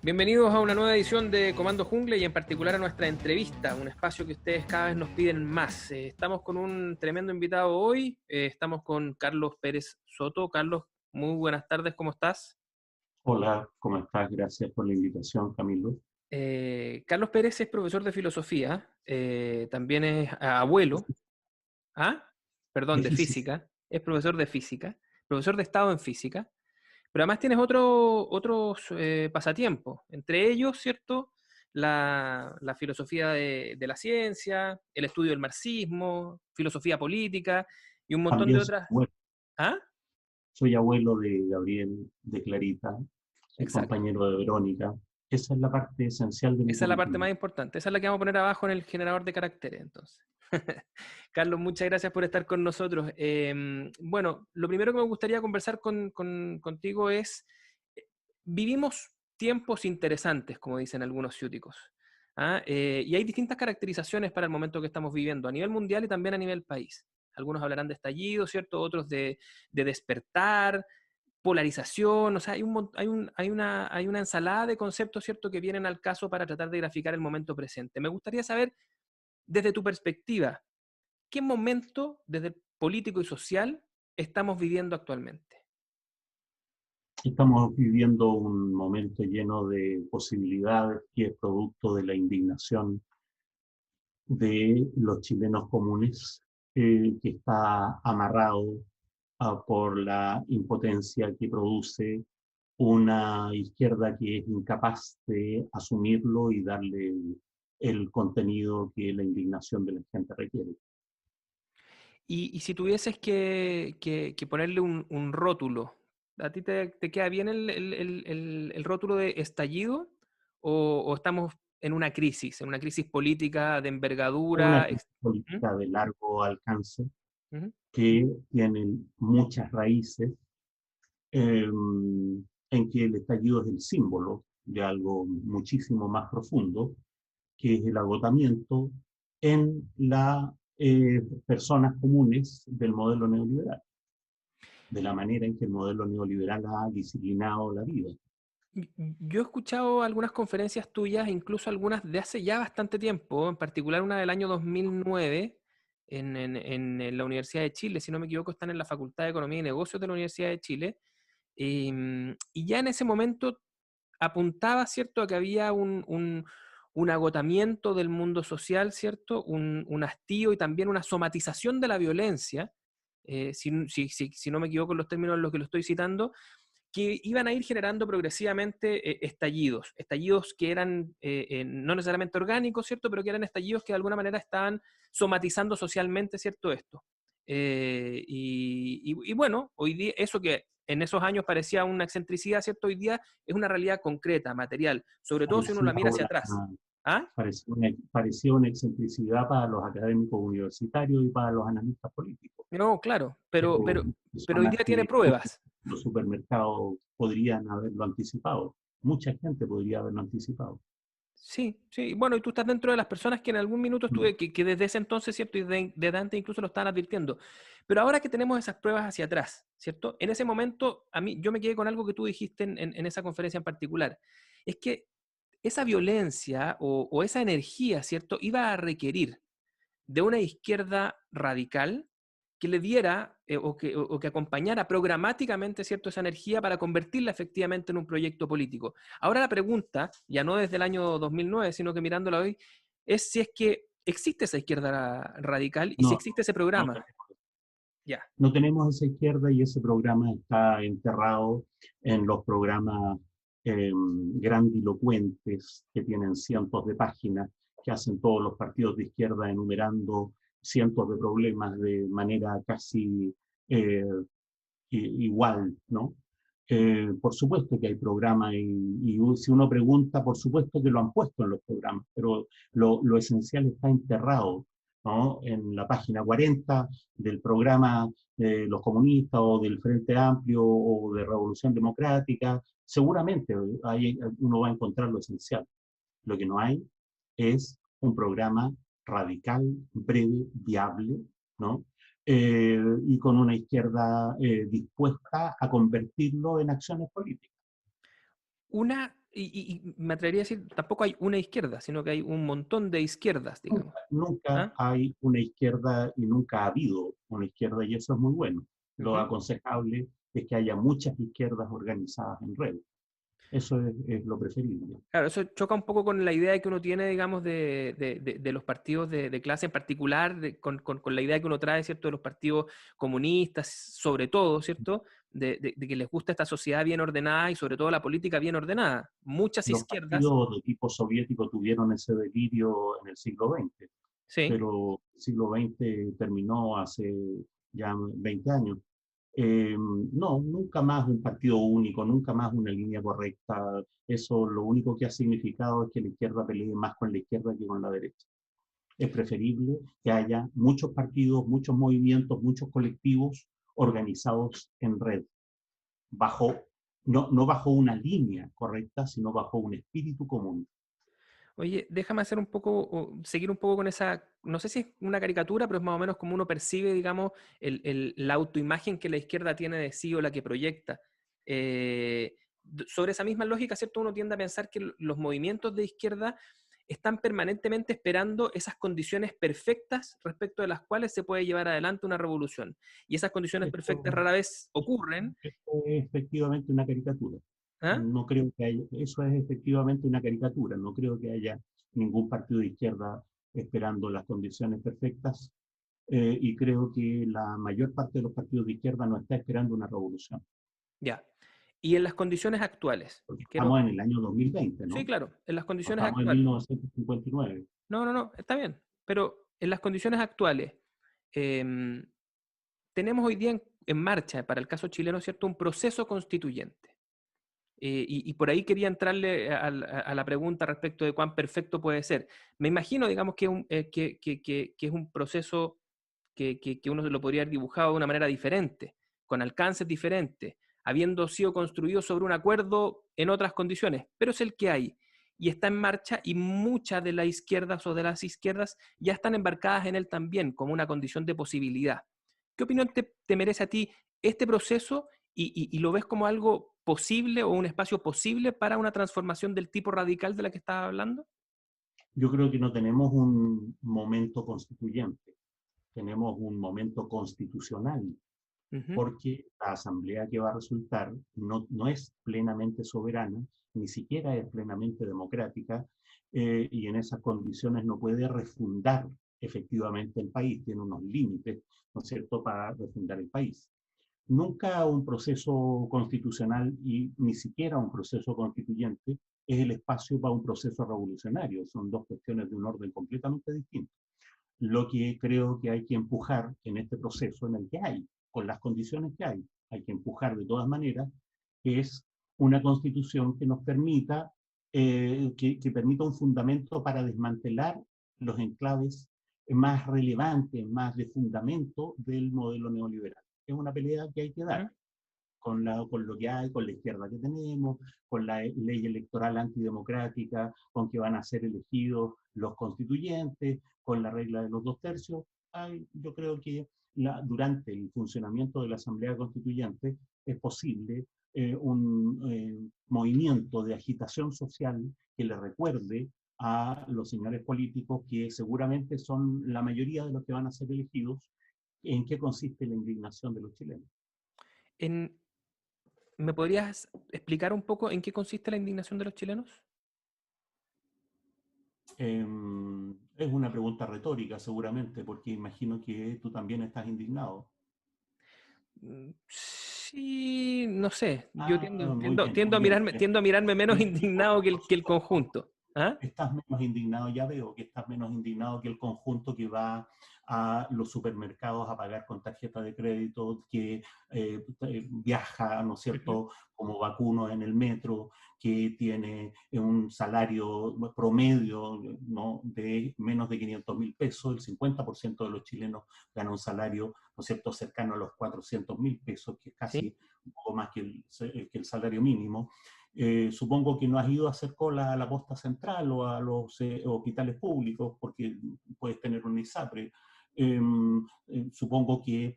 Bienvenidos a una nueva edición de Comando Jungle y en particular a nuestra entrevista, un espacio que ustedes cada vez nos piden más. Estamos con un tremendo invitado hoy, estamos con Carlos Pérez Soto. Carlos, muy buenas tardes, ¿cómo estás? Hola, ¿cómo estás? Gracias por la invitación, Camilo. Carlos Pérez es profesor de filosofía, también es abuelo, ¿ah? Perdón, De de física. física, es profesor de física, profesor de estado en física. Pero además tienes otros pasatiempos, entre ellos, ¿cierto? La filosofía de la ciencia, el estudio del marxismo, filosofía política y un montón de También otras. bueno, ¿Ah? soy abuelo de Gabriel, de Clarita, soy Exacto. compañero de Verónica. Esa es la parte esencial de mi Esa es la parte currículum. más importante. Esa es la que vamos a poner abajo en el generador de caracteres, entonces. Carlos, muchas gracias por estar con nosotros. Bueno, lo primero que me gustaría conversar contigo es, vivimos tiempos interesantes, como dicen algunos ciúticos. ¿Ah? Y hay distintas caracterizaciones para el momento que estamos viviendo, a nivel mundial y también a nivel país. Algunos hablarán de estallido, ¿cierto? Otros de despertar, polarización, o sea, hay una ensalada de conceptos, ¿cierto?, que vienen al caso para tratar de graficar el momento presente. Me gustaría saber, desde tu perspectiva, ¿qué momento, desde el político y social, estamos viviendo actualmente? Estamos viviendo un momento lleno de posibilidades que es producto de la indignación de los chilenos comunes, que está amarrado por la impotencia que produce una izquierda que es incapaz de asumirlo y darle el contenido que la indignación de la gente requiere. Y si tuvieses que ponerle un rótulo, ¿a ti te queda bien el rótulo de estallido o estamos en una crisis política de Es una envergadura? crisis ¿Mm? política de largo alcance Ujú. que tiene muchas raíces, eh, en que el estallido es el símbolo de algo muchísimo más profundo, que es el agotamiento en las personas comunes del modelo neoliberal, de la manera en que el modelo neoliberal ha disciplinado la vida. Yo he escuchado algunas conferencias tuyas, incluso algunas de hace ya bastante tiempo, en particular una del año 2009 en la Universidad de Chile, si no me equivoco, están en la Facultad de Economía y Negocios de la Universidad de Chile, y ya en ese momento apuntaba, ¿cierto?, a que había un agotamiento del mundo social, ¿cierto?, un hastío y también una somatización de la violencia, si no me equivoco en los términos en los que lo estoy citando, que iban a ir generando progresivamente estallidos que eran no necesariamente orgánicos, ¿cierto? Pero que eran estallidos que de alguna manera estaban somatizando socialmente, ¿cierto? Esto. Y bueno, hoy día, eso que en esos años parecía una excentricidad, ¿cierto? Hoy día es una realidad concreta, material, sobre todo si uno la Parecía mira hacia atrás. ¿Ah? parecía una excentricidad para los académicos universitarios y para los analistas políticos. No, claro, Pero pero hoy personas día tiene que pruebas. los supermercados podrían haberlo anticipado. Mucha gente podría haberlo anticipado. Sí, sí. Bueno, y tú estás dentro de las personas que en algún minuto Mm. estuve, que desde ese entonces, ¿cierto? Y desde antes incluso lo estaban advirtiendo. Pero ahora que tenemos esas pruebas hacia atrás, ¿cierto? En ese momento, a mí, yo me quedé con algo que tú dijiste en esa conferencia en particular. Es que esa violencia o esa energía, ¿cierto? Iba a requerir de una izquierda radical que le diera o que acompañara programáticamente, ¿cierto?, esa energía para convertirla efectivamente en un proyecto político. Ahora la pregunta, ya no desde el año 2009, sino que mirándola hoy, es si es que existe esa izquierda radical y si No, existe ese no, programa. Ya. no tenemos esa izquierda y ese programa está enterrado en los programas grandilocuentes que tienen cientos de páginas, que hacen todos los partidos de izquierda enumerando cientos de problemas de manera casi eh, igual, ¿no? Por supuesto que hay programas y si uno pregunta, por supuesto que lo han puesto en los programas, pero lo esencial está enterrado, ¿no? En la página 40 del programa de los comunistas o del Frente Amplio o de Revolución Democrática. Seguramente ahí uno va a encontrar lo esencial. Lo que no hay es un programa radical, breve, viable, ¿no? Y con una izquierda dispuesta a convertirlo en acciones políticas. Una, y me atrevería a decir, tampoco hay una izquierda, sino que hay un montón de izquierdas, digamos. Nunca ¿Ah? hay una izquierda y nunca ha habido una izquierda y eso es muy bueno. Lo Ujú. aconsejable es que haya muchas izquierdas organizadas en red. Eso es lo preferible. Claro, eso choca un poco con la idea que uno tiene, digamos, de los partidos de clase en particular, con la idea que uno trae, ¿cierto?, de los partidos comunistas, sobre todo, ¿cierto?, de que les gusta esta sociedad bien ordenada y sobre todo la política bien ordenada. Muchas Los izquierdas, partidos de tipo soviético tuvieron ese delirio en el siglo XX, sí, pero el siglo XX terminó hace ya 20 años. No, nunca más un partido único, nunca más una línea correcta. Eso lo único que ha significado es que la izquierda pelee más con la izquierda que con la derecha. Es preferible que haya muchos partidos, muchos movimientos, muchos colectivos organizados en red, bajo, no bajo una línea correcta, sino bajo un espíritu común. oye, déjame hacer un poco, o seguir un poco con esa, no sé si es una caricatura, pero es más o menos como uno percibe, digamos, la autoimagen que la izquierda tiene de sí o la que proyecta. Sobre esa misma lógica, ¿cierto? Uno tiende a pensar que los movimientos de izquierda están permanentemente esperando esas condiciones perfectas respecto de las cuales se puede llevar adelante una revolución. Y esas condiciones perfectas Esto, rara vez ocurren. esto es efectivamente una caricatura. ¿Ah? No creo que haya, eso es efectivamente una caricatura. No creo que haya ningún partido de izquierda esperando las condiciones perfectas y creo que la mayor parte de los partidos de izquierda no está esperando una revolución. Ya. Y en las condiciones actuales, Porque estamos quiero, en el año 2020, sí, ¿no? claro, en las No condiciones estamos en actuales. 1959. No, no, no, está bien. Pero en las condiciones actuales, em, tenemos hoy día en marcha, para el caso chileno, ¿cierto?, un proceso constituyente. Y por ahí quería entrarle a la pregunta respecto de cuán perfecto puede ser. Me imagino, digamos, que es un proceso que uno se lo podría haber dibujado de una manera diferente, con alcances diferentes, habiendo sido construido sobre un acuerdo en otras condiciones, pero es el que hay y está en marcha y muchas de las izquierdas o de las izquierdas ya están embarcadas en él también como una condición de posibilidad. ¿Qué opinión te merece a ti este proceso y lo ves como algo posible o un espacio posible para una transformación del tipo radical de la que estás hablando? Yo creo que no tenemos un momento constituyente, tenemos un momento constitucional, Ujú. porque la asamblea que va a resultar no es plenamente soberana, ni siquiera es plenamente democrática, y en esas condiciones no puede refundar efectivamente el país, tiene unos límites, ¿no es cierto?, para refundar el país. Nunca un proceso constitucional y ni siquiera un proceso constituyente es el espacio para un proceso revolucionario. Son dos cuestiones de un orden completamente distinto. Lo que creo que hay que empujar en este proceso en el que hay, con las condiciones que hay que empujar de todas maneras, es una constitución que nos permita, que permita un fundamento para desmantelar los enclaves más relevantes, más de fundamento del modelo neoliberal. Es una pelea que hay que dar ¿Mm? con lo que hay, con la izquierda que tenemos, con la ley electoral antidemocrática, con que van a ser elegidos los constituyentes, con la regla de los 2/3. Yo creo que durante el funcionamiento de la Asamblea Constituyente es posible un movimiento de agitación social que le recuerde a los señores políticos que seguramente son la mayoría de los que van a ser elegidos, en qué consiste la indignación de los chilenos. En, ¿Me podrías explicar un poco en qué consiste la indignación de los chilenos? Es una pregunta retórica seguramente, porque imagino que tú también estás indignado. Sí, no sé. Yo Ah, muy bien, muy bien. tiendo a mirarme menos indignado que que el conjunto. ¿Ah? Estás menos indignado, ya veo que estás menos indignado que el conjunto que va a los supermercados a pagar con tarjeta de crédito, que viaja, ¿no es Ujú. cierto?, como vacuno en el metro, que tiene un salario promedio, ¿no?, de menos de 500.000 pesos. El 50% de los chilenos gana un salario, ¿no es cierto?, cercano a los 400.000 pesos, que es Sí, casi un poco más que el salario mínimo. Supongo que no has ido a hacer cola a la posta central o a los hospitales públicos porque puedes tener un ISAPRE. Supongo que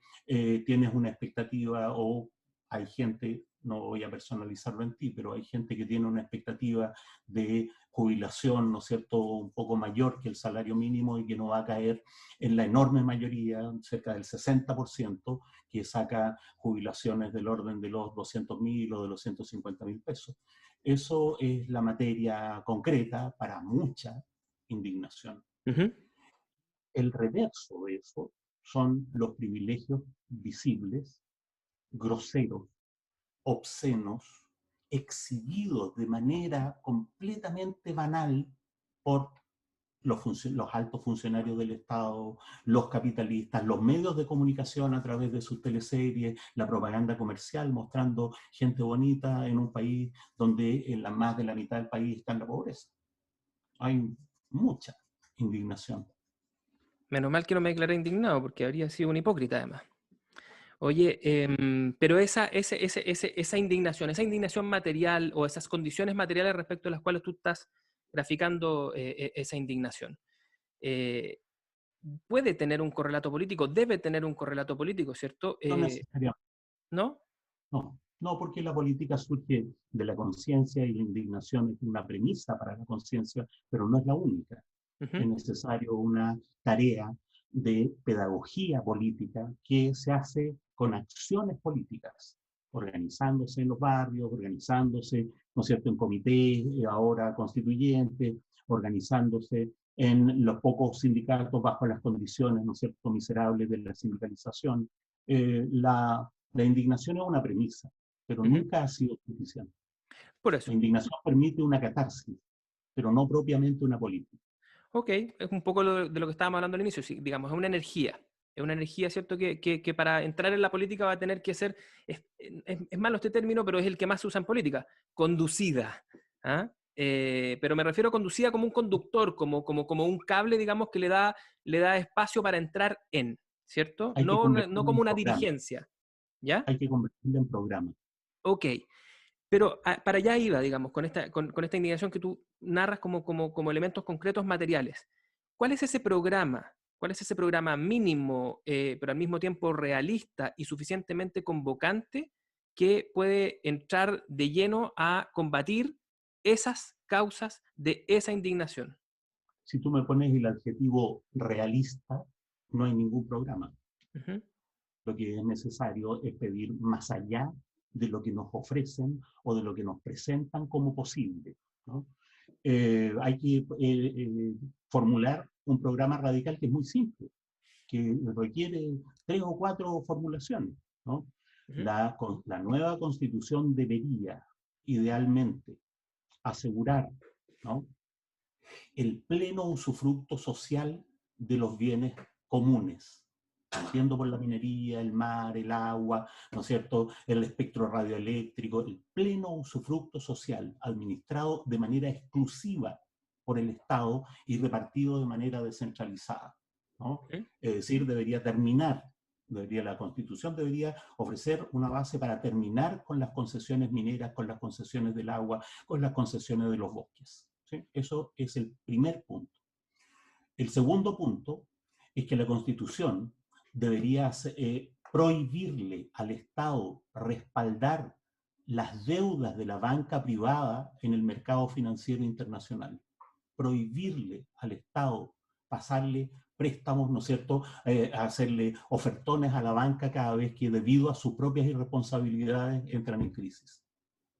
tienes una expectativa o hay gente, no voy a personalizarlo en ti, pero hay gente que tiene una expectativa de jubilación, ¿no es cierto?, un poco mayor que el salario mínimo y que no va a caer en la enorme mayoría, cerca del 60%, que saca jubilaciones del orden de los 200.000 o de los 150.000 pesos. Eso es la materia concreta para mucha indignación. Ujú. El reverso de eso son los privilegios visibles, groseros, obscenos, exhibidos de manera completamente banal por los altos funcionarios del Estado, los capitalistas, los medios de comunicación a través de sus teleseries, la propaganda comercial mostrando gente bonita en un país donde en más de la mitad del país está en la pobreza. Hay mucha indignación. Menos mal que no me declaré indignado, porque habría sido un hipócrita además. Oye, pero esa indignación material o esas condiciones materiales respecto a las cuales tú estás graficando esa indignación, eh, puede tener un correlato político, debe tener un correlato político, ¿cierto? No necesariamente. ¿No? No, no, porque la política surge de la conciencia y la indignación es una premisa para la conciencia, pero no es la única. Es Ujú. necesario una tarea de pedagogía política que se hace con acciones políticas, organizándose en los barrios, organizándose, ¿no es cierto?, en comités, ahora constituyentes, organizándose en los pocos sindicatos bajo las condiciones, ¿no es cierto?, miserables de la sindicalización. La indignación es una premisa, pero Ujú. nunca ha sido suficiente. Por La eso. indignación permite una catarsis, pero no propiamente una política. Ok, es un poco de lo que estábamos hablando al inicio, sí, digamos, es una energía. Es una energía, ¿cierto? Que para entrar en la política va a tener que ser, es malo este término, pero es el que más se usa en política, conducida. ¿Ah? Pero me refiero a conducida como un conductor, como un cable, digamos, que le da espacio para entrar en, ¿cierto? Hay que No convertirlo como en una programa. dirigencia, ¿ya? Hay que convertirlo en programa. Ok, pero para allá iba, digamos, con esta indignación que tú narras como elementos concretos materiales. ¿Cuál es ese programa? ¿Cuál es ese programa mínimo, pero al mismo tiempo realista y suficientemente convocante que puede entrar de lleno a combatir esas causas de esa indignación? Si tú me pones el adjetivo realista, no hay ningún programa. Ujú. Lo que es necesario es pedir más allá de lo que nos ofrecen o de lo que nos presentan como posible, ¿no? Hay que formular un programa radical que es muy simple, que requiere 3 o 4 formulaciones, ¿no? Ujú. La nueva constitución debería, idealmente, asegurar, ¿no?, el pleno usufructo social de los bienes comunes, partiendo por la minería, el mar, el agua, ¿no es cierto?, el espectro radioeléctrico, el pleno usufructo social administrado de manera exclusiva por el Estado y repartido de manera descentralizada, ¿no? Ujú. Es decir, la Constitución debería ofrecer una base para terminar con las concesiones mineras, con las concesiones del agua, con las concesiones de los bosques, ¿sí? Eso es el primer punto. El segundo punto es que la Constitución debería prohibirle al Estado respaldar las deudas de la banca privada en el mercado financiero internacional. Prohibirle al Estado pasarle préstamos, ¿no es cierto?, hacerle ofertones a la banca cada vez que debido a sus propias irresponsabilidades entran en crisis.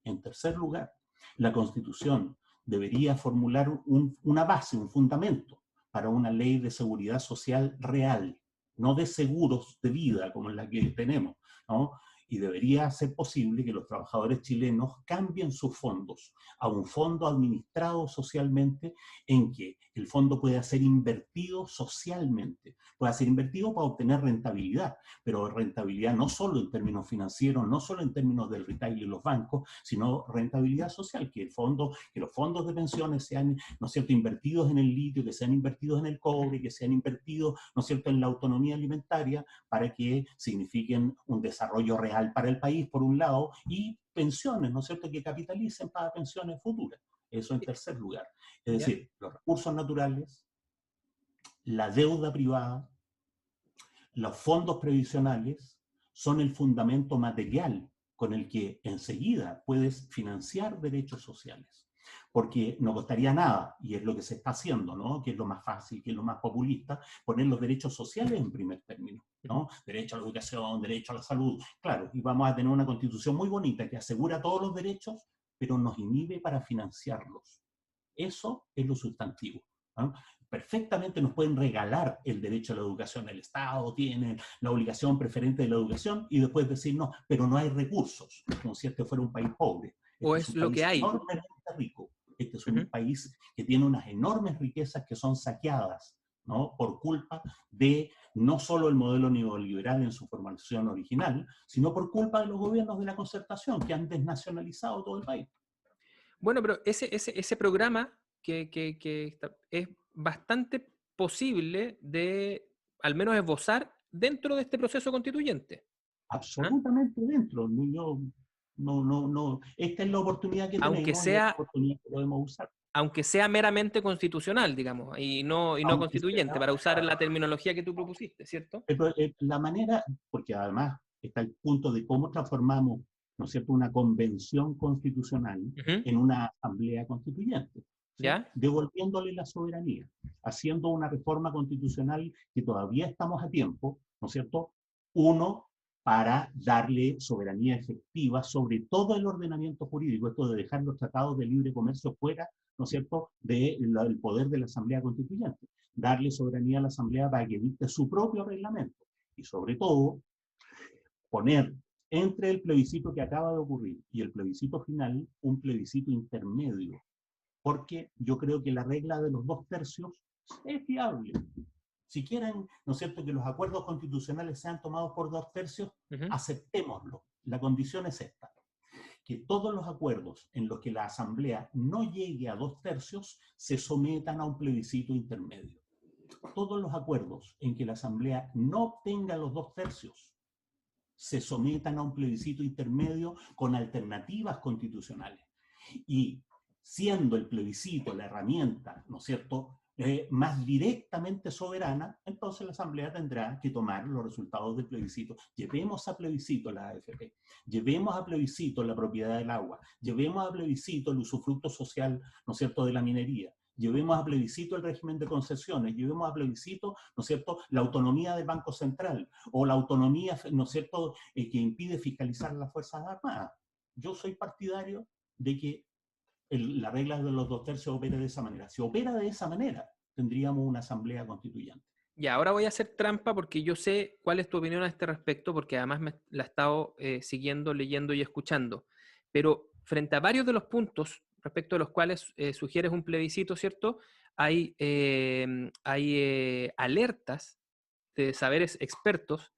En tercer lugar, la Constitución debería formular una base, un fundamento para una ley de seguridad social real, no de seguros de vida como la que tenemos, ¿no? Y debería ser posible que los trabajadores chilenos cambien sus fondos a un fondo administrado socialmente en que el fondo pueda ser invertido socialmente, pueda ser invertido para obtener rentabilidad, pero rentabilidad no solo en términos financieros, no solo en términos del retail y los bancos, sino rentabilidad social, que los fondos de pensiones sean, ¿no es cierto?, invertidos en el litio, que sean invertidos en el cobre, que sean invertidos, ¿no es cierto?, en la autonomía alimentaria, para que signifiquen un desarrollo real para el país, por un lado, y pensiones, ¿no es cierto?, que capitalicen para pensiones futuras. Eso en tercer lugar. Es ¿Ya? decir, los recursos naturales, la deuda privada, los fondos previsionales son el fundamento material con el que enseguida puedes financiar derechos sociales. Porque no costaría nada, y es lo que se está haciendo, ¿no? Que es lo más fácil, que es lo más populista, poner los derechos sociales en primer término, ¿no? Derecho a la educación, derecho a la salud, claro, y vamos a tener una constitución muy bonita que asegura todos los derechos, pero nos inhibe para financiarlos. Eso es lo sustantivo, ¿no? Perfectamente nos pueden regalar el derecho a la educación, el Estado tiene la obligación preferente de la educación y después decir no, pero no hay recursos, como si este fuera un país pobre. ¿O Este es es un lo que país hay? enormemente rico. Este es un Ujú. país que tiene unas enormes riquezas que son saqueadas, ¿no? Por culpa de no solo el modelo neoliberal en su formación original, sino por culpa de los gobiernos de la concertación que han desnacionalizado todo el país. Bueno, pero ese programa es bastante posible de al menos esbozar dentro de este proceso constituyente. ¿Ah? Absolutamente dentro. Yo, no. Esta es la oportunidad que Aunque tenemos y es la sea, oportunidad que podemos usar. aunque sea meramente constitucional, digamos, y no Aunque constituyente, sea, para usar la terminología que tú propusiste, ¿cierto? pero, la manera, porque además está el punto de cómo transformamos, ¿no es cierto?, una convención constitucional Ujú. en una asamblea constituyente, ¿sí? ¿Ya? Devolviéndole la soberanía, haciendo una reforma constitucional que todavía estamos a tiempo, ¿no es cierto? Uno, para darle soberanía efectiva sobre todo el ordenamiento jurídico, esto de dejar los tratados de libre comercio fuera, ¿no es cierto?, del poder de la Asamblea Constituyente, darle soberanía a la Asamblea para que dicte su propio reglamento y sobre todo poner entre el plebiscito que acaba de ocurrir y el plebiscito final un plebiscito intermedio, porque yo creo que la regla de los 2/3 es viable. Si quieren, ¿no es cierto?, que los acuerdos constitucionales sean tomados por 2/3, Ujú. aceptémoslo. La condición es esta, que todos los acuerdos en los que la Asamblea no llegue a 2/3 se sometan a un plebiscito intermedio. Todos los acuerdos en que la Asamblea no obtenga los 2/3 se sometan a un plebiscito intermedio con alternativas constitucionales. Y siendo el plebiscito la herramienta, ¿no es cierto?, más directamente soberana, entonces la Asamblea tendrá que tomar los resultados del plebiscito. Llevemos a plebiscito la AFP, llevemos a plebiscito la propiedad del agua, llevemos a plebiscito el usufructo social, ¿no es cierto?, de la minería, llevemos a plebiscito el régimen de concesiones, llevemos a plebiscito, ¿no es cierto?, la autonomía del Banco Central o la autonomía, ¿no es cierto?, que impide fiscalizar las Fuerzas Armadas. Yo soy partidario de que la regla de los 2/3 opera de esa manera. Si opera de esa manera, tendríamos una asamblea constituyente. Ya, ahora voy a hacer trampa porque yo sé cuál es tu opinión a este respecto, porque además la he estado siguiendo, leyendo y escuchando. Pero frente a varios de los puntos respecto a los cuales sugieres un plebiscito, ¿cierto? Hay alertas de saberes expertos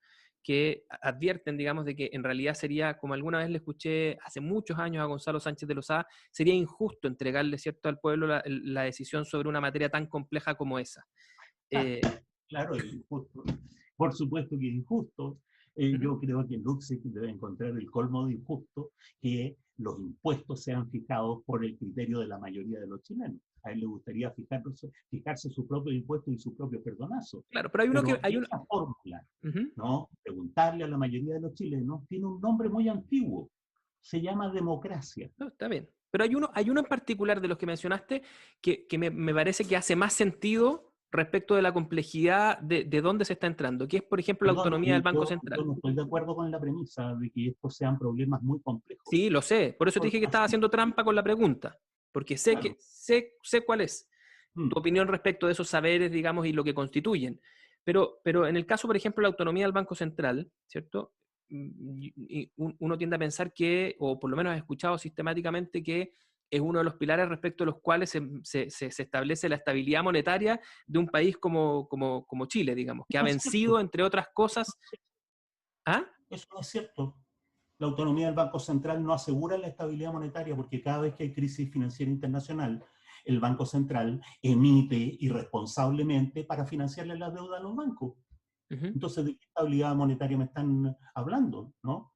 que advierten, digamos, de que en realidad sería, como alguna vez le escuché hace muchos años a Gonzalo Sánchez de Lozada, sería injusto entregarle, ¿cierto?, al pueblo la decisión sobre una materia tan compleja como esa. Eh, Claro, es injusto. Por supuesto que es injusto. Ujú. Yo creo que Luxig debe encontrar el colmo de injusto que los impuestos sean fijados por el criterio de la mayoría de los chilenos. A él le gustaría fijarse su propio impuesto y su propio perdonazo. Claro, pero hay uno que Pero hay uno. esa fórmula, Ujú. ¿no?, preguntarle a la mayoría de los chilenos, tiene un nombre muy antiguo. Se llama democracia. No, está bien. Pero hay uno en particular de los que mencionaste que me parece que hace más sentido respecto de la complejidad de dónde se está entrando, que es, por ejemplo, la Perdón, autonomía del Banco yo Central. no estoy de acuerdo con la premisa de que estos sean problemas muy complejos. Sí, lo sé. Por eso te Por dije que estaba así, haciendo trampa con la pregunta, porque claro. sé cuál es tu Mm. opinión respecto de esos saberes, digamos, y lo que constituyen. Pero en el caso, por ejemplo, de la autonomía del Banco Central, ¿cierto? Uno tiende a pensar que, o por lo menos he escuchado sistemáticamente, que es uno de los pilares respecto a los cuales se establece la estabilidad monetaria de un país como Chile, digamos, que ha No es vencido, cierto. entre otras cosas. ¿Ah? Eso no es cierto. La autonomía del Banco Central no asegura la estabilidad monetaria porque cada vez que hay crisis financiera internacional, el Banco Central emite irresponsablemente para financiarle la deuda a los bancos. Ujú. Entonces, ¿de qué estabilidad monetaria me están hablando? ¿No?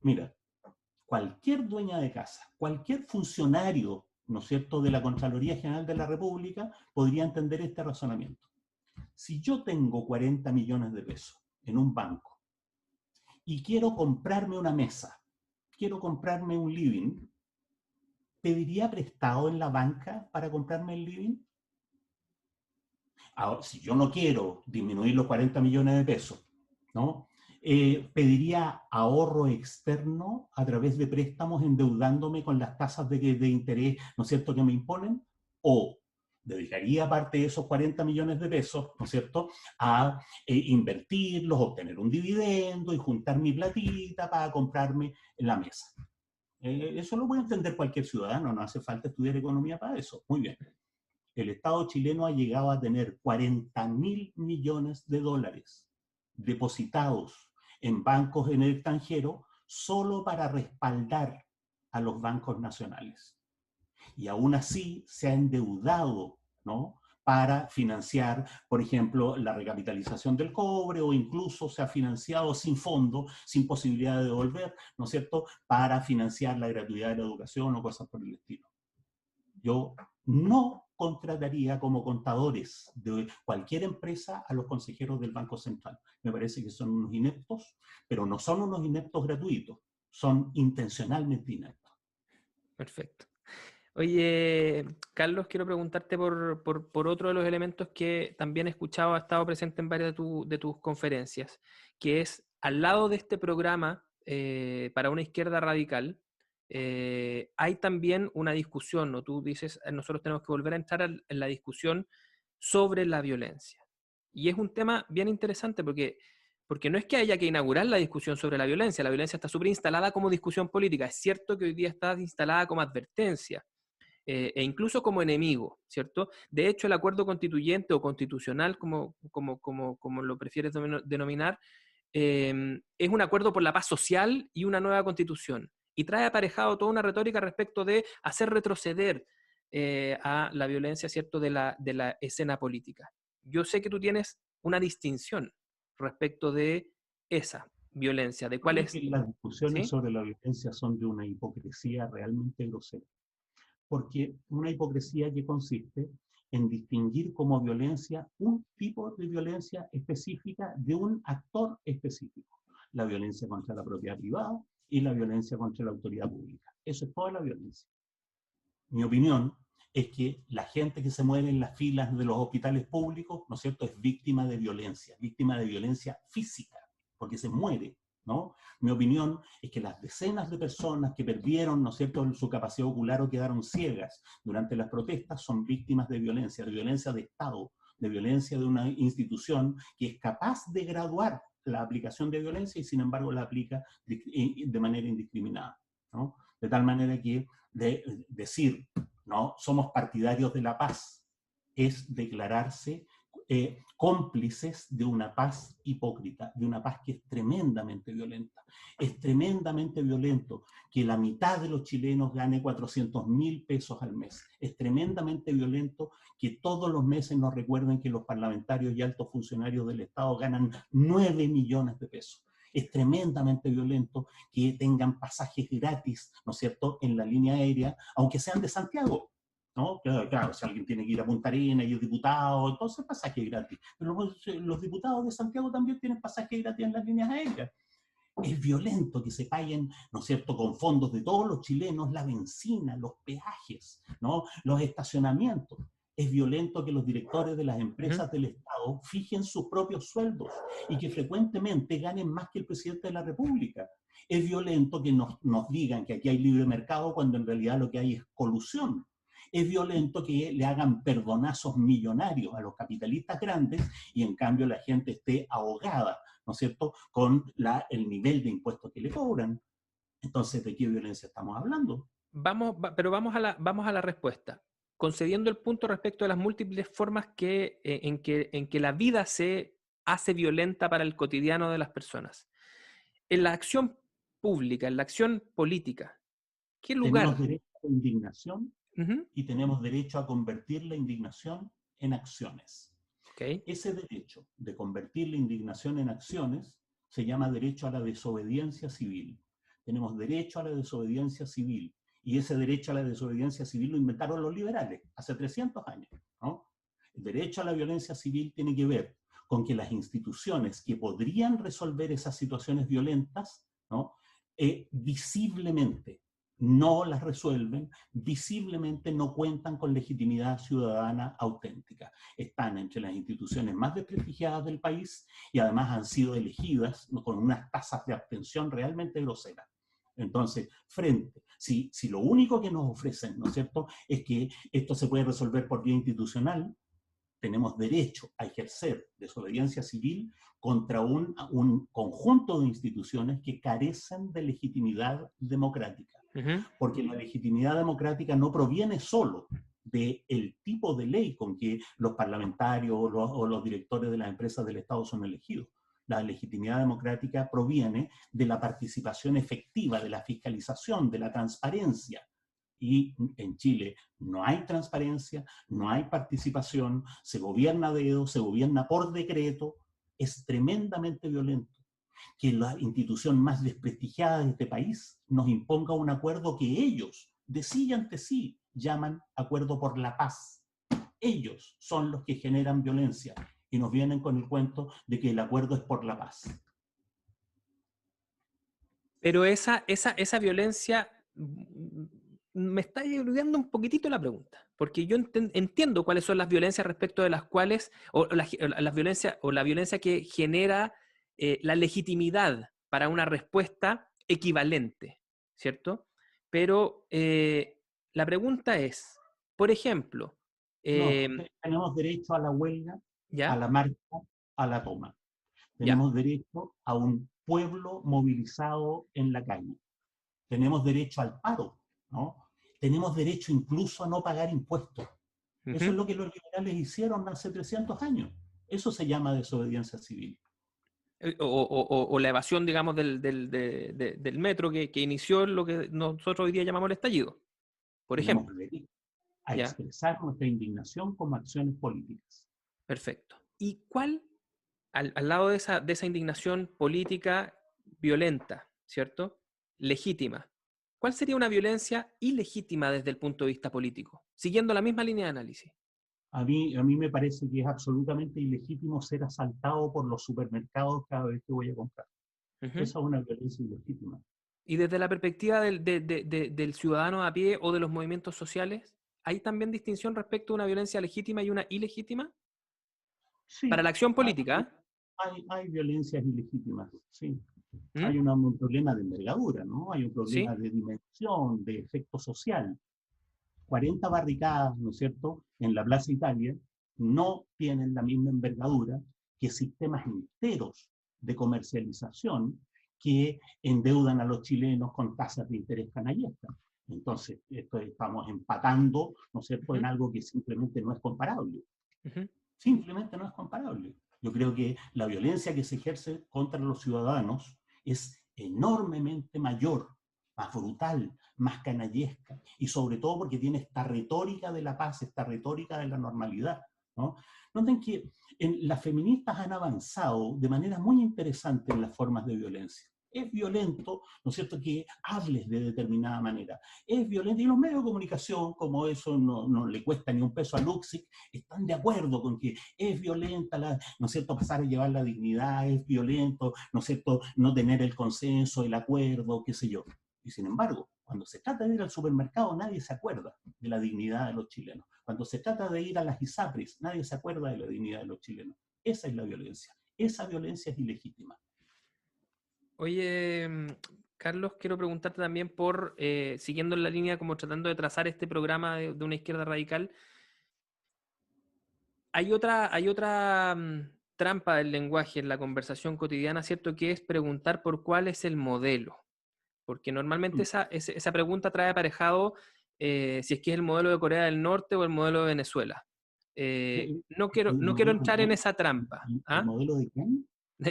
Mira, cualquier dueña de casa, cualquier funcionario, ¿no es cierto?, de la Contraloría General de la República podría entender este razonamiento. Si yo tengo 40 millones de pesos en un banco y quiero comprarme una mesa, quiero comprarme un living, ¿pediría prestado en la banca para comprarme el living? Ahora, si yo no quiero disminuir los 40 millones de pesos, ¿no? Pediría ahorro externo a través de préstamos endeudándome con las tasas de interés, ¿no es cierto?, que me imponen, o dedicaría parte de esos 40 millones de pesos, ¿no es cierto?, a invertirlos, obtener un dividendo y juntar mi platita para comprarme la mesa. Eso lo puede entender cualquier ciudadano, no hace falta estudiar economía para eso. Muy bien. El Estado chileno ha llegado a tener 40.000 millones de dólares depositados en bancos en el extranjero solo para respaldar a los bancos nacionales. Y aún así se ha endeudado, ¿no?, para financiar, por ejemplo, la recapitalización del cobre, o incluso se ha financiado sin fondo, sin posibilidad de devolver, ¿no es cierto?, para financiar la gratuidad de la educación o cosas por el estilo. Yo no contrataría como contadores de cualquier empresa a los consejeros del Banco Central. Me parece que son unos ineptos, pero no son unos ineptos gratuitos, son intencionalmente ineptos. Perfecto. Oye, Carlos, quiero preguntarte por otro de los elementos que también he escuchado, ha estado presente en varias de tus conferencias, que es, al lado de este programa para una izquierda radical, hay también una discusión, ¿no? Tú dices, nosotros tenemos que volver a entrar en la discusión sobre la violencia. Y es un tema bien interesante porque no es que haya que inaugurar la discusión sobre la violencia está súper instalada como discusión política. Es cierto que hoy día está instalada como advertencia, e incluso como enemigo, ¿cierto? De hecho, el acuerdo constituyente o constitucional, como lo prefieres denominar, es un acuerdo por la paz social y una nueva constitución. Y trae aparejado toda una retórica respecto de hacer retroceder a la violencia, ¿cierto?, de la escena política. Yo sé que tú tienes una distinción respecto de esa violencia, de cuál Creo es, que las discusiones ¿sí? sobre la violencia son de una hipocresía realmente grosera, porque una hipocresía que consiste en distinguir como violencia un tipo de violencia específica de un actor específico. La violencia contra la propiedad privada y la violencia contra la autoridad pública. Eso es toda la violencia. Mi opinión es que la gente que se muere en las filas de los hospitales públicos, ¿no es cierto?, es víctima de violencia física, porque se muere, ¿no? Mi opinión es que las decenas de personas que perdieron, ¿no es cierto?, su capacidad ocular o quedaron ciegas durante las protestas son víctimas de violencia de Estado, de violencia de una institución que es capaz de graduar la aplicación de violencia y sin embargo la aplica de manera indiscriminada, ¿no? De tal manera que decir, ¿no?, somos partidarios de la paz, es declararse cómplices de una paz hipócrita, de una paz que es tremendamente violenta. Es tremendamente violento que la mitad de los chilenos gane 400.000 pesos al mes. Es tremendamente violento que todos los meses nos recuerden que los parlamentarios y altos funcionarios del Estado ganan 9 millones de pesos. Es tremendamente violento que tengan pasajes gratis, ¿no es cierto?, en la línea aérea, aunque sean de Santiago, ¿no? Claro, si alguien tiene que ir a Punta Arenas y es diputado, entonces pasaje gratis. Pero los diputados de Santiago también tienen pasaje gratis en las líneas aéreas. Es violento que se paguen, ¿no es cierto?, con fondos de todos los chilenos, la benzina, los peajes, ¿no?, los estacionamientos. Es violento que los directores de las empresas del Estado fijen sus propios sueldos y que frecuentemente ganen más que el presidente de la República. Es violento que nos digan que aquí hay libre mercado cuando en realidad lo que hay es colusión. Es violento que le hagan perdonazos millonarios a los capitalistas grandes y en cambio la gente esté ahogada, ¿no es cierto?, con el nivel de impuestos que le cobran. Entonces, ¿de qué violencia estamos hablando? Pero vamos a la respuesta. Concediendo el punto respecto a las múltiples formas en que la vida se hace violenta para el cotidiano de las personas. En la acción pública, en la acción política, ¿qué Tenemos lugar? derecho a la indignación Ujú, y tenemos derecho a convertir la indignación en acciones. ok. Ese derecho de convertir la indignación en acciones se llama derecho a la desobediencia civil. Tenemos derecho a la desobediencia civil y ese derecho a la desobediencia civil lo inventaron los liberales hace 300 años, ¿no? El derecho a la violencia civil tiene que ver con que las instituciones que podrían resolver esas situaciones violentas, ¿no?, visiblemente no las resuelven, visiblemente no cuentan con legitimidad ciudadana auténtica. Están entre las instituciones más desprestigiadas del país y además han sido elegidas con unas tasas de abstención realmente groseras. Entonces, si lo único que nos ofrecen, ¿no es cierto?, es que esto se puede resolver por vía institucional, tenemos derecho a ejercer desobediencia civil contra un conjunto de instituciones que carecen de legitimidad democrática. Ujú. Porque la legitimidad democrática no proviene solo del tipo de ley con que los parlamentarios o los directores de las empresas del Estado son elegidos. La legitimidad democrática proviene de la participación efectiva, de la fiscalización, de la transparencia. Y en Chile no hay transparencia, no hay participación, se gobierna a dedo, se gobierna por decreto, es tremendamente violento que la institución más desprestigiada de este país nos imponga un acuerdo que ellos, de sí ante sí, llaman acuerdo por la paz. Ellos son los que generan violencia y nos vienen con el cuento de que el acuerdo es por la paz. Pero esa violencia me está eludiendo un poquitito la pregunta, porque yo entiendo cuáles son las violencias respecto de las cuales, o la violencia que genera la legitimidad para una respuesta equivalente, ¿cierto? Pero la pregunta es, por ejemplo, No, eh, tenemos derecho a la huelga, a ¿ya? la marcha, a la toma. Ya. Tenemos derecho a un pueblo movilizado en la calle. Tenemos derecho al paro, ¿no? Tenemos derecho incluso a no pagar impuestos. Eso Ujú. es lo que los liberales hicieron hace 300 años. Eso se llama desobediencia civil. O la evasión, digamos, del metro que inició lo que nosotros hoy día llamamos el estallido, por Tenemos ejemplo. derecho a Ya, expresar nuestra indignación como acciones políticas. perfecto. ¿Y cuál, al lado de esa indignación política violenta, ¿cierto? Legítima, cuál sería una violencia ilegítima desde el punto de vista político? Siguiendo la misma línea de análisis. A mí me parece que es absolutamente ilegítimo ser asaltado por los supermercados cada vez que voy a comprar. Ujú. Esa es una violencia ilegítima. Y desde la perspectiva del ciudadano a pie o de los movimientos sociales, ¿hay también distinción respecto a una violencia legítima y una ilegítima? Para Sí, la acción hay, política, hay violencias ilegítimas, sí. ¿eh? Hay un problema de envergadura, ¿no? Hay un problema ¿Sí? de dimensión, de efecto social. 40 barricadas, ¿no es cierto?, en la Plaza Italia, no tienen la misma envergadura que sistemas enteros de comercialización que endeudan a los chilenos con tasas de interés canallescas. Entonces, estamos empatando, ¿no es cierto?, en Ujú, algo que simplemente no es comparable. ujú. Simplemente no es comparable. Yo creo que la violencia que se ejerce contra los ciudadanos es enormemente mayor, más brutal, más canallesca, y sobre todo porque tiene esta retórica de la paz, esta retórica de la normalidad, ¿no? Noten que las feministas han avanzado de manera muy interesante en las formas de violencia. Es violento, ¿no es cierto?, que hables de determinada manera. Es violento, y los medios de comunicación, como eso no le cuesta ni un peso a Luxic, están de acuerdo con que es violenta, ¿no es cierto?, pasar a llevar la dignidad, es violento, ¿no es cierto?, no tener el consenso, el acuerdo, qué sé yo. Y sin embargo, cuando se trata de ir al supermercado, nadie se acuerda de la dignidad de los chilenos. Cuando se trata de ir a las ISAPRES, nadie se acuerda de la dignidad de los chilenos. Esa es la violencia. Esa violencia es ilegítima. Oye, Carlos, quiero preguntarte también por, siguiendo en la línea, como tratando de trazar este programa de una izquierda radical, hay otra trampa del lenguaje en la conversación cotidiana, ¿cierto? Que es preguntar por cuál es el modelo. Porque normalmente Mm. esa pregunta trae aparejado si es que es el modelo de Corea del Norte o el modelo de Venezuela. ¿El No quiero modelo de entrar en quién? esa trampa. ¿El ¿Ah? modelo de quién?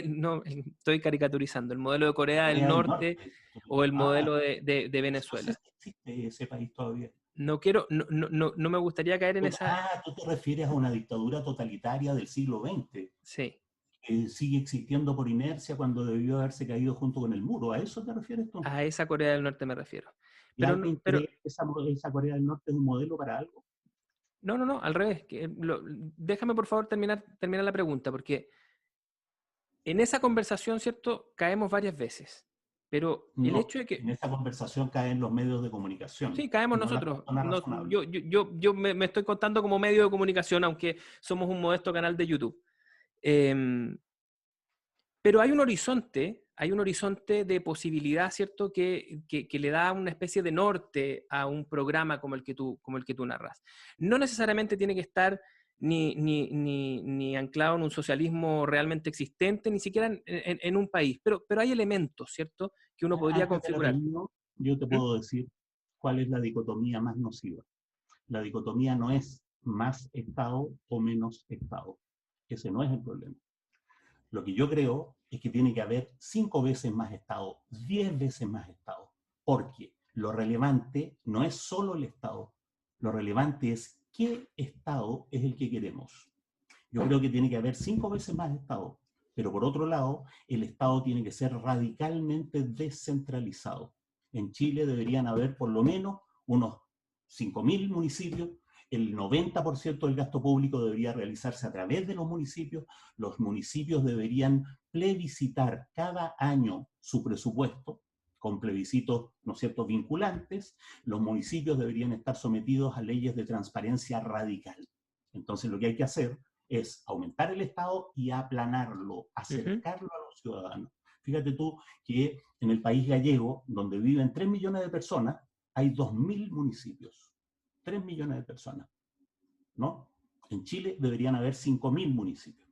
No, estoy caricaturizando. El modelo de Corea del Corea del Norte Norte. o el Ah, modelo de no sé Venezuela. si existe ese país todavía. No me gustaría caer en esa. Tú te refieres a una dictadura totalitaria del siglo XX, Sí, que sigue existiendo por inercia cuando debió haberse caído junto con el muro. ¿A eso te refieres tú? a esa Corea del Norte me refiero. ¿Y Pero alguien cree que esa Corea del Norte es un modelo para algo? no, al revés. Déjame por favor terminar la pregunta, porque en esa conversación, ¿cierto? Caemos varias veces. Pero el No, hecho de en que, esa conversación caen los medios de comunicación, sí, caemos no las nosotros. personas razonables. Yo me estoy contando como medio de comunicación, aunque somos un modesto canal de YouTube. Em, pero hay un horizonte de posibilidad, ¿cierto? Que le da una especie de norte a un programa como el que tú narras. No necesariamente tiene que estar ni anclado en un socialismo realmente existente, ni siquiera en un país, pero hay elementos, ¿cierto? Que uno podría Antes del configurar. apellido, yo te ¿Mm? puedo decir cuál es la dicotomía más nociva. La dicotomía no es más Estado o menos Estado. Ese no es el problema. Lo que yo creo es que tiene que haber 5 veces más Estado, 10 veces más Estado, porque lo relevante no es solo el Estado, lo relevante es qué Estado es el que queremos. Yo creo que tiene que haber 5 veces más Estado, pero por otro lado, el Estado tiene que ser radicalmente descentralizado. En Chile deberían haber por lo menos unos 5.000 municipios, el 90% del gasto público debería realizarse a través de los municipios deberían plebiscitar cada año su presupuesto, con plebiscitos, ¿no es cierto?, vinculantes, los municipios deberían estar sometidos a leyes de transparencia radical. Entonces lo que hay que hacer es aumentar el Estado y aplanarlo, Ujú. acercarlo a los ciudadanos. Fíjate tú que en el país gallego, donde viven 3 millones de personas, hay 2.000 municipios. 3 millones de personas, ¿no? En Chile deberían haber 5.000 municipios.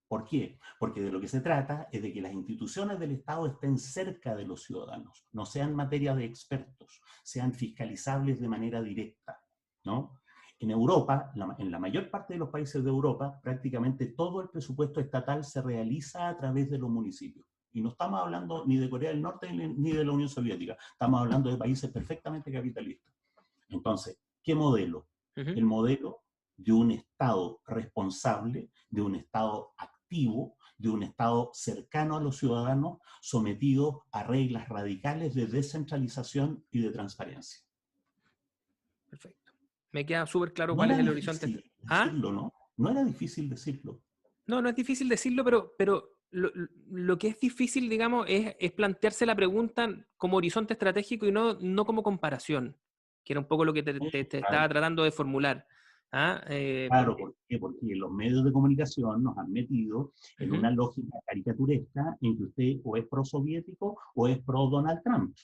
¿Por qué? Porque de lo que se trata es de que las instituciones del Estado estén cerca de los ciudadanos, no sean materia de expertos, sean fiscalizables de manera directa, ¿no? En Europa, en la mayor parte de los países de Europa, prácticamente todo el presupuesto estatal se realiza a través de los municipios. Y no estamos hablando ni de Corea del Norte ni de la Unión Soviética, estamos hablando de países perfectamente capitalistas. Entonces, ¿qué modelo? Ujú. El modelo de un Estado responsable, de un Estado activo, de un Estado cercano a los ciudadanos, sometido a reglas radicales de descentralización y de transparencia. Perfecto. Me queda súper claro No cuál es era el horizonte. difícil ¿Ah? decirlo, ¿no? No era difícil decirlo. No, no es difícil decirlo, pero lo que es difícil, digamos, es plantearse la pregunta como horizonte estratégico y no como comparación, que era un poco lo que te Claro, estaba tratando de formular. ¿Ah? claro, ¿por qué? Porque los medios de comunicación nos han metido en Ujú. una lógica caricaturesca en que usted o es pro-soviético o es pro-Donald Trump.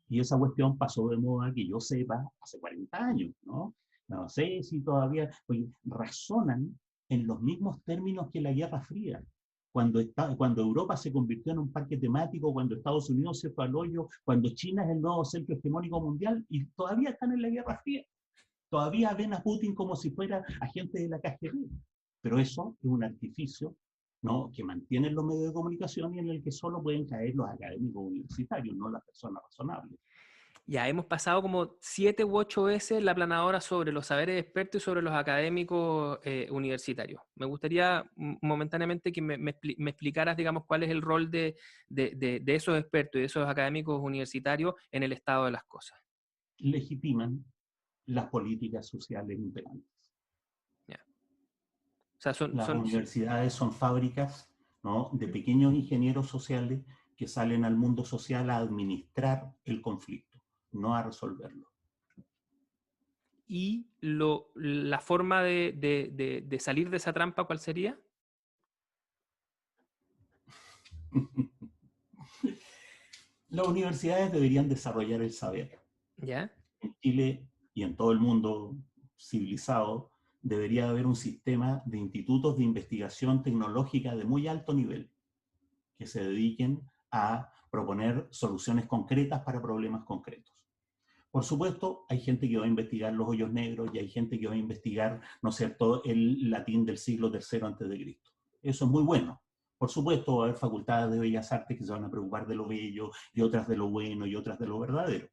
Y esa cuestión pasó de moda, que yo sepa, hace 40 años, ¿no? No sé si todavía, oye, razonan en los mismos términos que la Guerra Fría. Cuando Europa se convirtió en un parque temático, cuando Estados Unidos se fue al hoyo, cuando China es el nuevo centro hegemónico mundial, y todavía están en la Guerra Fría. Todavía ven a Putin como si fuera agente de la KGB. Pero eso es un artificio, ¿no?, que mantienen los medios de comunicación y en el que solo pueden caer los académicos universitarios, no las personas razonables. Ya hemos pasado como 7 u 8 veces la planadora sobre los saberes expertos y sobre los académicos universitarios. Me gustaría momentáneamente que me explicaras, digamos, cuál es el rol de esos expertos y de esos académicos universitarios en el estado de las cosas. Legitiman las políticas sociales imperantes. Ya. O sea, Las universidades son fábricas, ¿no?, de pequeños ingenieros sociales que salen al mundo social a administrar el conflicto, no a resolverlo. y la forma de salir de esa trampa, ¿cuál sería? Las universidades deberían desarrollar el saber. ¿Ya? En Chile y en todo el mundo civilizado debería haber un sistema de institutos de investigación tecnológica de muy alto nivel que se dediquen a proponer soluciones concretas para problemas concretos. Por supuesto, hay gente que va a investigar los hoyos negros y hay gente que va a investigar, ¿no es cierto?, el latín del siglo III antes de Cristo. Eso es muy bueno. Por supuesto, va a haber facultades de bellas artes que se van a preocupar de lo bello y otras de lo bueno y otras de lo verdadero.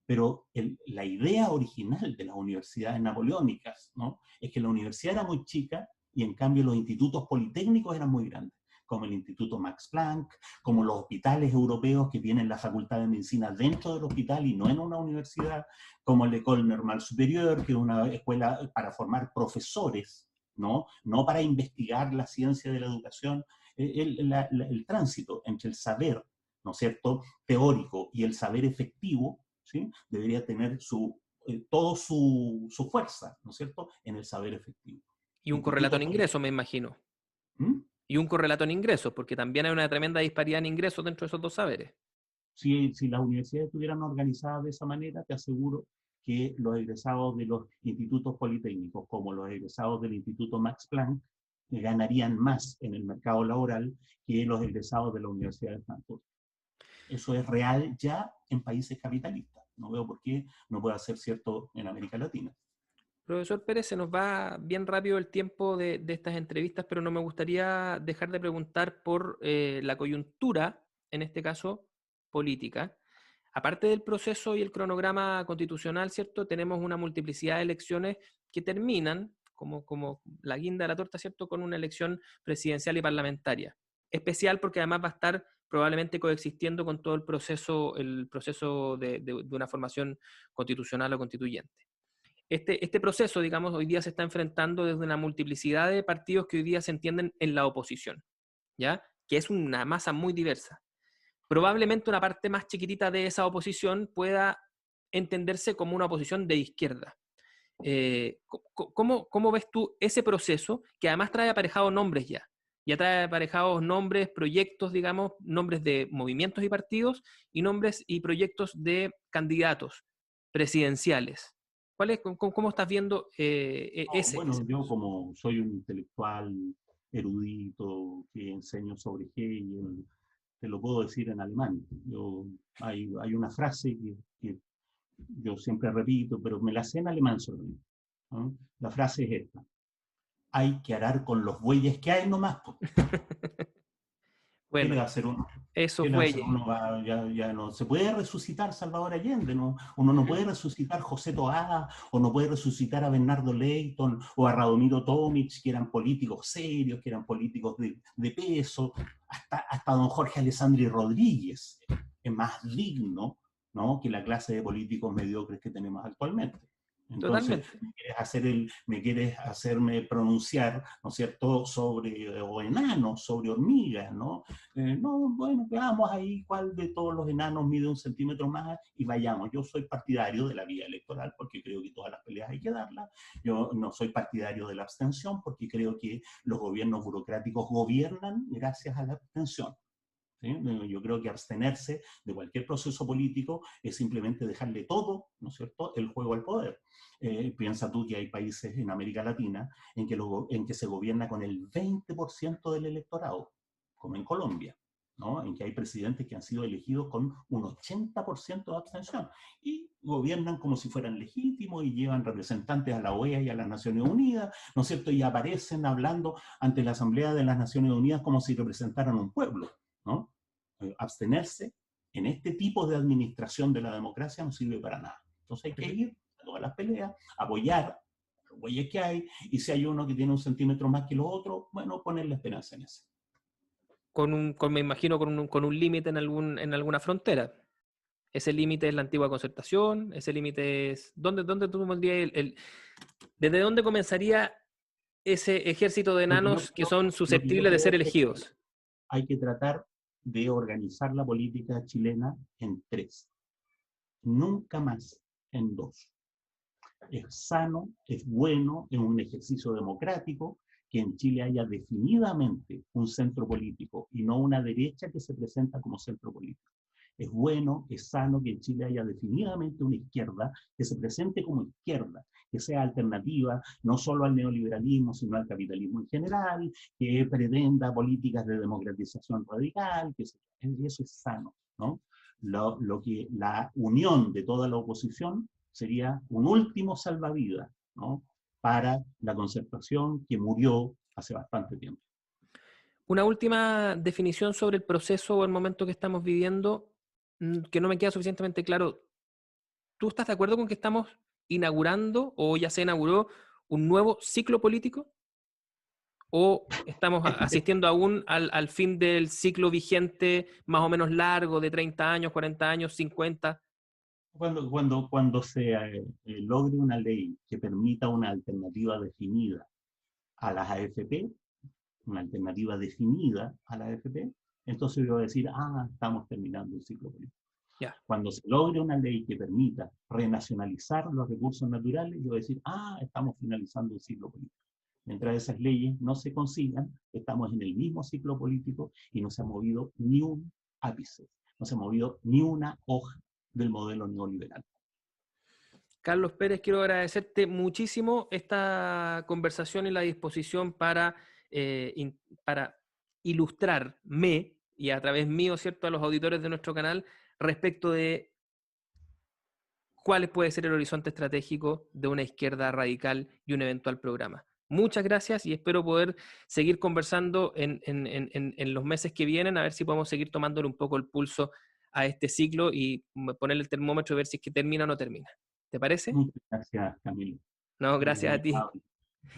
Pero la idea original de las universidades napoleónicas, ¿no?, es que la universidad era muy chica y en cambio los institutos politécnicos eran muy grandes, como el Instituto Max Planck, como los hospitales europeos que tienen la Facultad de Medicina dentro del hospital y no en una universidad, como el École Normale Supérieure, que es una escuela para formar profesores, no para investigar la ciencia de la educación. El tránsito entre el saber ¿no es cierto?, teórico y el saber efectivo, ¿sí?, debería tener todo su fuerza, ¿no es cierto?, en el saber efectivo. Y un correlato Institutos en ingresos, me imagino. ¿Mm? Y un correlato en ingresos, porque también hay una tremenda disparidad en ingresos dentro de esos dos saberes. Si las universidades estuvieran organizadas de esa manera, te aseguro que los egresados de los institutos politécnicos, como los egresados del Instituto Max Planck, ganarían más en el mercado laboral que los egresados de la Universidad de Frankfurt. Eso es real ya en países capitalistas. No veo por qué no pueda ser cierto en América Latina. Profesor Pérez, se nos va bien rápido el tiempo de estas entrevistas, pero no me gustaría dejar de preguntar por la coyuntura, en este caso política. Aparte del proceso y el cronograma constitucional, ¿cierto? Tenemos una multiplicidad de elecciones que terminan, como la guinda de la torta, ¿cierto?, con una elección presidencial y parlamentaria. Especial porque además va a estar probablemente coexistiendo con todo el proceso de una formación constitucional o constituyente. Este proceso, digamos, hoy día se está enfrentando desde una multiplicidad de partidos que hoy día se entienden en la oposición, ¿ya? Que es una masa muy diversa. Probablemente una parte más chiquitita de esa oposición pueda entenderse como una oposición de izquierda. ¿Cómo ves tú ese proceso que además trae aparejados nombres ya? Ya trae aparejados nombres, proyectos, digamos, nombres de movimientos y partidos y nombres y proyectos de candidatos presidenciales. ¿Cómo estás viendo ese Bueno, yo proceso? como soy un intelectual erudito que enseño sobre Hegel, te lo puedo decir en alemán. Hay una frase que yo siempre repito, pero me la sé en alemán solamente, ¿no? La frase es esta: hay que arar con los bueyes que hay nomás. ¿Qué Bueno, le va a hacer uno? eso ¿Qué le va a fue. hacer uno? Ya no se puede resucitar Salvador Allende, ¿no? Uno no puede resucitar José Toá, o no puede resucitar a Bernardo Leighton, o a Radomiro Tomic, que eran políticos serios, que eran políticos de peso, hasta don Jorge Alessandri Rodríguez es más digno, ¿no?, que la clase de políticos mediocres que tenemos actualmente. Entonces, Totalmente. me quieres hacerme pronunciar, ¿no es cierto?, sobre o enanos, sobre hormigas, ¿no? No, bueno, veamos ahí cuál de todos los enanos mide 1 centímetro más y vayamos. Yo soy partidario de la vía electoral porque creo que todas las peleas hay que darlas. Yo no soy partidario de la abstención porque creo que los gobiernos burocráticos gobiernan gracias a la abstención. ¿Sí? Yo creo que abstenerse de cualquier proceso político es simplemente dejarle todo, ¿no es cierto?, el juego al poder. Piensa tú que hay países en América Latina en que se gobierna con el 20% del electorado, como en Colombia, ¿no?, en que hay presidentes que han sido elegidos con un 80% de abstención y gobiernan como si fueran legítimos y llevan representantes a la OEA y a las Naciones Unidas, ¿no es cierto?, y aparecen hablando ante la Asamblea de las Naciones Unidas como si representaran un pueblo, ¿no? Abstenerse en este tipo de administración de la democracia no sirve para nada. Entonces hay que ir a todas las peleas, apoyar los güeyes que hay, y si hay uno que tiene 1 centímetro más que los otros, bueno, poner la esperanza en ese. Me imagino, con un límite en alguna frontera. Ese límite es la antigua concertación, ese límite es... ¿Dónde tú pondrías ¿Desde dónde comenzaría ese ejército de Lo que yo enanos que creo, son lo que yo susceptibles de creo ser es que elegidos? hay que tratar de organizar la política chilena en 3, nunca más en 2. Es sano, es bueno, es un ejercicio democrático que en Chile haya definidamente un centro político y no una derecha que se presenta como centro político. Es bueno, es sano que en Chile haya definidamente una izquierda que se presente como izquierda, que sea alternativa no solo al neoliberalismo, sino al capitalismo en general, que pretenda políticas de democratización radical, eso es sano, ¿no? La unión de toda la oposición sería un último salvavidas, ¿no?, para la concertación que murió hace bastante tiempo. Una última definición sobre el proceso o el momento que estamos viviendo, que no me queda suficientemente claro. ¿Tú estás de acuerdo con que estamos inaugurando o ya se inauguró un nuevo ciclo político? ¿O estamos asistiendo aún al fin del ciclo vigente más o menos largo de 30 años, 40 años, 50? Cuando se logre una ley que permita una alternativa definida a las AFP, una alternativa definida a la AFP, entonces yo voy a decir, ah, estamos terminando un ciclo político. Ya. Cuando se logre una ley que permita renacionalizar los recursos naturales, yo voy a decir, ah, estamos finalizando un ciclo político. Mientras esas leyes no se consigan, estamos en el mismo ciclo político y no se ha movido ni un ápice, no se ha movido ni una hoja del modelo neoliberal. Carlos Pérez, quiero agradecerte muchísimo esta conversación y la disposición para ilustrarme y a través mío, ¿cierto?, a los auditores de nuestro canal respecto de cuál puede ser el horizonte estratégico de una izquierda radical y un eventual programa. Muchas gracias y espero poder seguir conversando en los meses que vienen, a ver si podemos seguir tomándole un poco el pulso a este ciclo y poner el termómetro y ver si es que termina o no termina. ¿Te parece? Muchas gracias, Camilo. No, gracias Muy a ti. amable.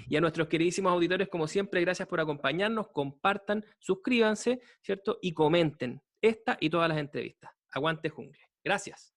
Y a nuestros queridísimos auditores, como siempre, gracias por acompañarnos, compartan, suscríbanse, ¿cierto? Y comenten esta y todas las entrevistas. Aguante Jungle. Gracias.